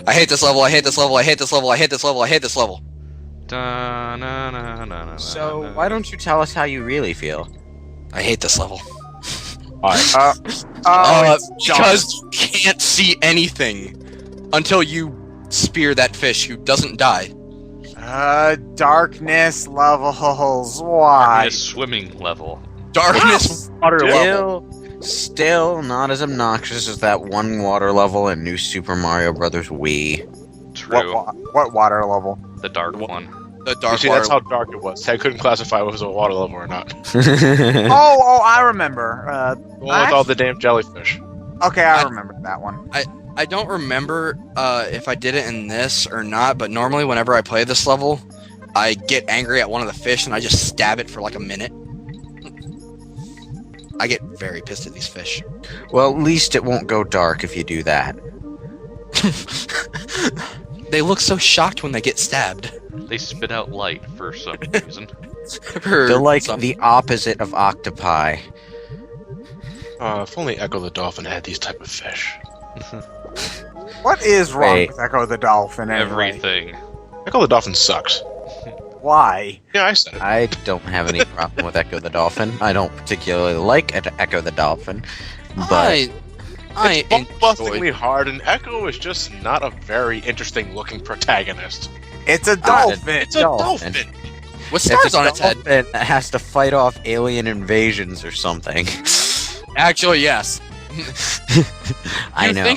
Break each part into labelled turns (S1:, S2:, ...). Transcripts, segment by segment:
S1: I hate this level, I hate this level, I hate this level, I hate this level, I hate this level.
S2: So, why don't you tell us how you really feel?
S1: I hate this level.
S3: Alright.
S1: Because you can't see anything until you spear that fish who doesn't die.
S3: Darkness levels. Why?
S4: Darkness swimming level.
S1: Darkness water level.
S2: Still not as obnoxious as that one water level in New Super Mario Bros. Wii.
S4: True.
S3: What water level?
S4: The dark one.
S1: The
S5: You
S1: dark
S5: see,
S1: water
S5: that's how dark it was. I couldn't classify if it was a water level or not.
S3: Oh, I remember.
S5: The one with all the damn jellyfish.
S3: Okay, I remember that one.
S1: I don't remember if I did it in this or not, but normally whenever I play this level, I get angry at one of the fish and I just stab it for like a minute. I get very pissed at these fish.
S2: Well, at least it won't go dark if you do that.
S1: They look so shocked when they get stabbed.
S4: They spit out light for some reason.
S2: They're like the opposite of octopi.
S5: If only Echo the Dolphin had these type of fish.
S3: What is wrong
S2: Wait.
S3: with Echo the Dolphin anyway?
S4: Everything.
S5: Echo the Dolphin sucks.
S3: Why?
S5: Yeah, I said it.
S2: I don't have any problem with Echo the Dolphin. I don't particularly like Echo the Dolphin, but
S1: I
S5: It's bustingly
S1: enjoyed.
S5: hard, and Echo is just not a very interesting looking protagonist.
S3: It's a dolphin.
S5: It's a
S2: Dolphin.
S5: dolphin.
S1: With stars on its head.
S2: It has to fight off alien invasions or something.
S1: Actually, yes.
S2: I know.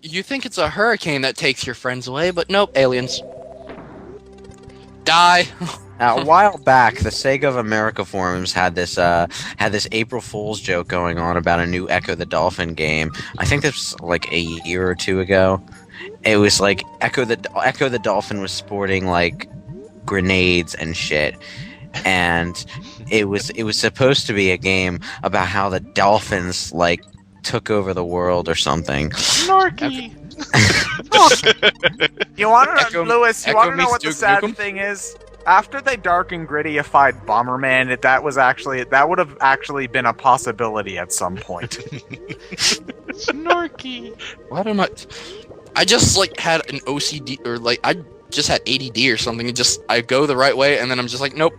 S1: You think it's a hurricane that takes your friends away, but nope, aliens. Die.
S2: Now, a while back, the Sega of America forums had this April Fool's joke going on about a new Echo the Dolphin game. I think this was like a year or two ago. It was like Echo the Dolphin was sporting like grenades and shit, and it was supposed to be a game about how the dolphins like took over the world or something.
S4: Snarky.
S3: You want to
S1: Echo-
S3: know, Lewis? You
S1: Echo
S3: want to know
S1: meets
S3: what the
S1: Duke
S3: sad
S1: Nukem?
S3: thing is? After they dark and gritty-ified Bomberman, that would have actually been a possibility at some point.
S4: Snarky.
S1: What am I just like had an OCD or like I just had ADD or something. And just I go the right way and then I'm just like nope.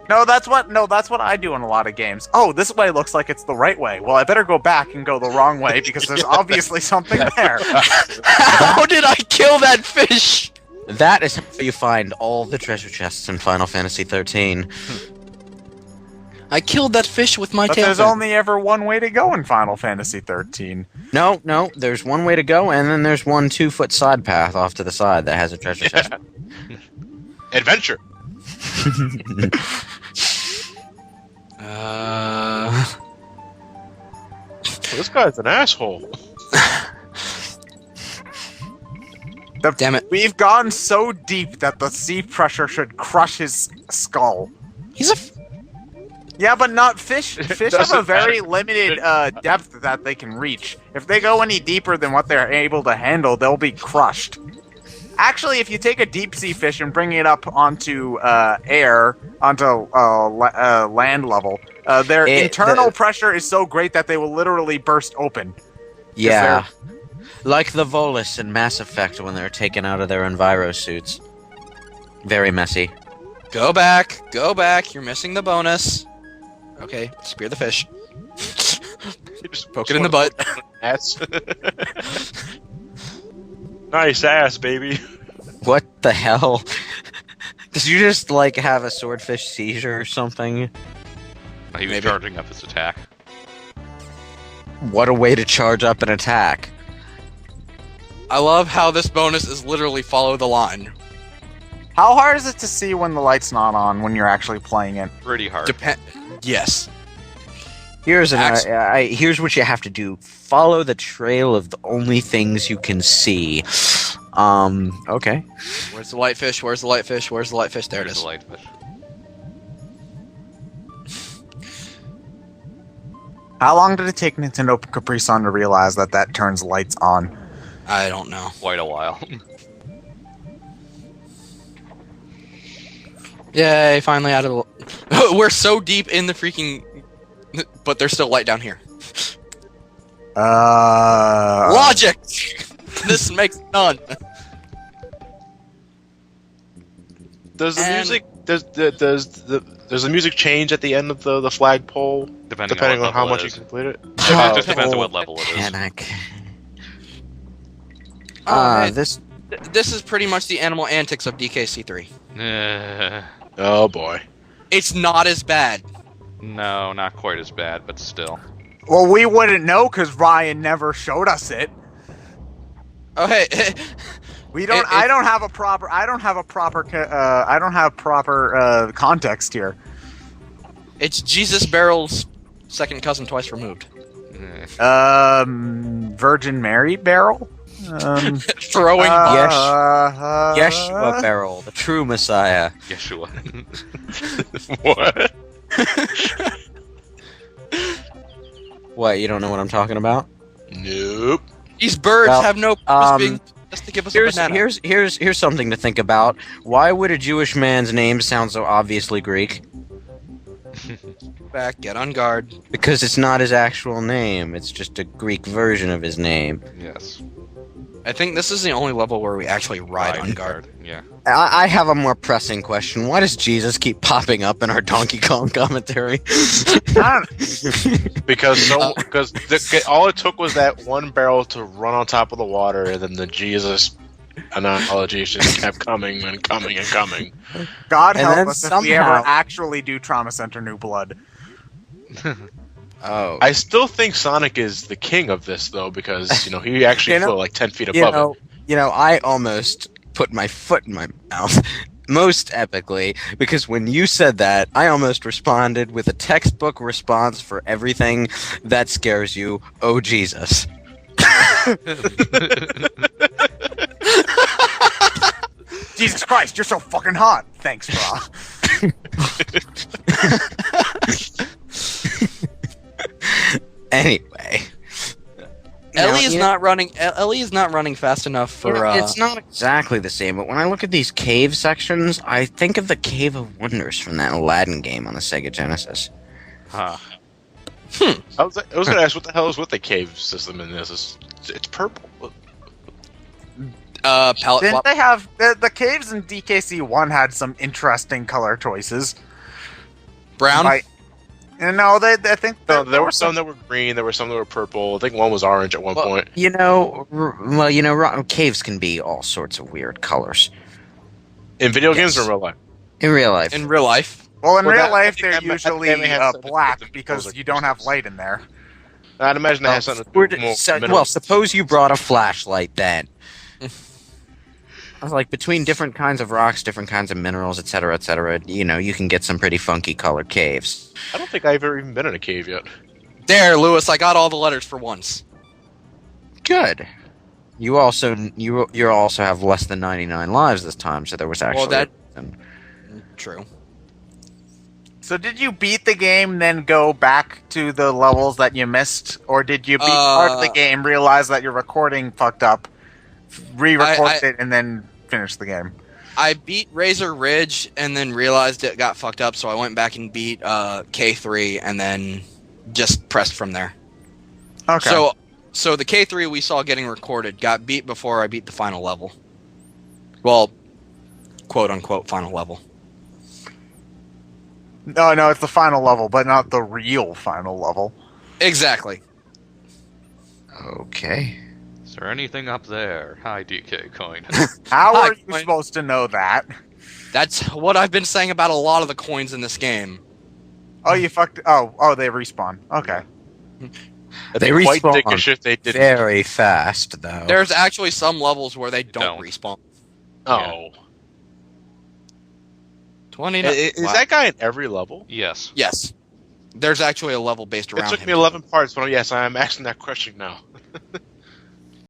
S3: No, that's what I do in a lot of games. Oh, this way looks like it's the right way. Well, I better go back and go the wrong way because there's obviously something there.
S1: How did I kill that fish?
S2: That is how you find all the treasure chests in Final Fantasy 13.
S1: I killed that fish with my
S3: But
S1: tail.
S3: there's only ever one way to go in Final Fantasy 13.
S2: No, there's one way to go, and then there's one 2-foot side path off to the side that has a treasure chest.
S5: Adventure. This guy's an asshole.
S1: Damn it.
S3: We've gone so deep that the sea pressure should crush his skull.
S1: He's a
S3: Yeah, but not fish. Fish have a
S5: Doesn't
S3: very
S5: matter.
S3: limited depth that they can reach. If they go any deeper than what they're able to handle, they'll be crushed. Actually, if you take a deep sea fish and bring it up onto land level, their internal pressure is so great that they will literally burst open.
S2: Yeah. Like the Volus in Mass Effect when they're taken out of their Enviro suits. Very messy.
S1: go back. You're missing the bonus. Okay, spear the fish.
S5: You just
S1: Poke it in the butt.
S5: Ass. Nice ass, baby.
S2: What the hell? Did you just, like, have a swordfish seizure or something?
S4: He was
S1: Maybe.
S4: charging up his attack.
S2: What a way to charge up an attack.
S1: I love how this bonus is literally follow the line.
S3: How hard is it to see when the light's not on when you're actually playing it?
S4: Pretty hard.
S1: Yes.
S2: Here's here's what you have to do. Follow the trail of the only things you can see. Okay.
S1: Where's the light fish? Where's the light fish? Where's the light fish? There it
S4: There's
S1: is.
S4: the light fish.
S3: How long did it take Nintendo Capri Sun to realize that that turns lights on?
S1: I don't know.
S4: Quite a while.
S1: Yay, finally out of the... We're so deep in the freaking... But there's still light down here.
S3: Uh...
S1: Logic! This makes none.
S5: Does the
S1: And-
S5: music does the music change at the end of the flagpole
S4: Depending
S5: depending
S4: on
S5: on how
S4: what
S5: much
S4: level
S5: you
S4: it is.
S5: complete it?
S4: It just depends on what level it is.
S2: Mechanic.
S1: Oh, hey,
S2: This
S1: this is pretty much the animal antics of DKC3.
S5: Oh boy.
S1: It's not as bad.
S4: No, not quite as bad, but still.
S3: Well, we wouldn't know because Ryan never showed us it.
S1: Oh, hey.
S3: We don't. I don't have proper context here.
S1: It's Jesus Barrel's second cousin twice removed.
S3: Virgin Mary barrel.
S1: Throwing
S2: Yeshua Barrel, the true Messiah.
S4: Yeshua.
S5: What?
S2: What? You don't know what I'm talking about?
S5: Nope.
S1: These birds
S2: Well,
S1: have no purpose being just to give us a banana.
S2: Here's something to think about. Why would a Jewish man's name sound so obviously Greek?
S1: Back, get on guard.
S2: Because it's not his actual name. It's just a Greek version of his name.
S4: Yes.
S1: I think this is the only level where we actually ride on guard.
S4: Yeah.
S2: I have a more pressing question. Why does Jesus keep popping up in our Donkey Kong commentary?
S5: Because all it took was that one barrel to run on top of the water, and then the Jesus analogy just kept coming and coming and coming.
S3: God
S2: And
S3: help
S2: then
S3: us if we ever
S2: somehow-
S3: actually do Trauma Center New Blood.
S2: Oh.
S5: I still think Sonic is the king of this, though, because he actually flew like 10 feet above it.
S2: I almost put my foot in my mouth. Most epically, because when you said that, I almost responded with a textbook response for everything that scares you. Oh, Jesus.
S3: Jesus Christ, you're so fucking hot. Thanks, bro.
S2: Anyway.
S1: Ellie is not running fast enough for.
S2: It's not exactly the same, but when I look at these cave sections, I think of the Cave of Wonders from that Aladdin game on the Sega Genesis.
S4: Huh.
S5: I was going to ask, what the hell is with the cave system in this? It's purple.
S1: Palette
S3: Didn't
S1: swap.
S3: they have the caves in DKC 1 had some interesting color choices?
S1: Brown.
S3: Like, no, I think
S5: No, there were some that were green. There were some that were purple. I think one was orange at one point.
S2: Caves can be all sorts of weird colors.
S5: In video games
S1: Yes.
S5: or real life?
S2: In real life.
S1: In real life.
S3: Well, in
S5: Well,
S3: real
S5: that- I
S3: life,
S5: think
S3: they're
S5: that may-
S3: usually
S5: that may have something to do with
S3: black
S5: the
S3: because
S5: color
S3: you don't have
S5: crystals.
S3: light in there.
S5: I'd imagine that has something to do with more minerals.
S2: Well, suppose you brought a flashlight then. I was like, between different kinds of rocks, different kinds of minerals, etc., you can get some pretty funky colored caves.
S5: I don't think I've ever even been in a cave yet.
S1: There, Lewis. I got all the letters for once.
S2: Good. You also have less than 99 lives this time, so there was actually.
S1: True.
S3: So did you beat the game, then go back to the levels that you missed? Or did you beat part of the game, realize that your recording fucked up, re-record it, and then finish the game?
S1: I beat Razor Ridge and then realized it got fucked up, so I went back and beat K3 and then just pressed from there.
S3: Okay.
S1: So the K3 we saw getting recorded got beat before I beat the final level. Well, quote-unquote final level.
S3: No, it's the final level, but not the real final level.
S1: Exactly.
S2: Okay.
S4: Is there anything up there? Hi, DK Coin.
S3: How
S1: Hi,
S3: are you
S1: Coin.
S3: supposed to know that?
S1: That's what I've been saying about a lot of the coins in this game.
S3: Oh, you fucked. Oh, they respawn. Okay.
S2: They
S5: Quite
S2: respawn
S5: dickish if they didn't.
S2: very fast, though.
S1: There's actually some levels where they don't
S4: Don't.
S1: respawn.
S5: Oh.
S1: 29.
S5: Is
S1: Wow.
S5: that guy in every level?
S4: Yes.
S1: Yes. There's actually a level based
S5: It
S1: around
S5: took
S1: him.
S5: me 11 parts, but yes, I am asking that question now.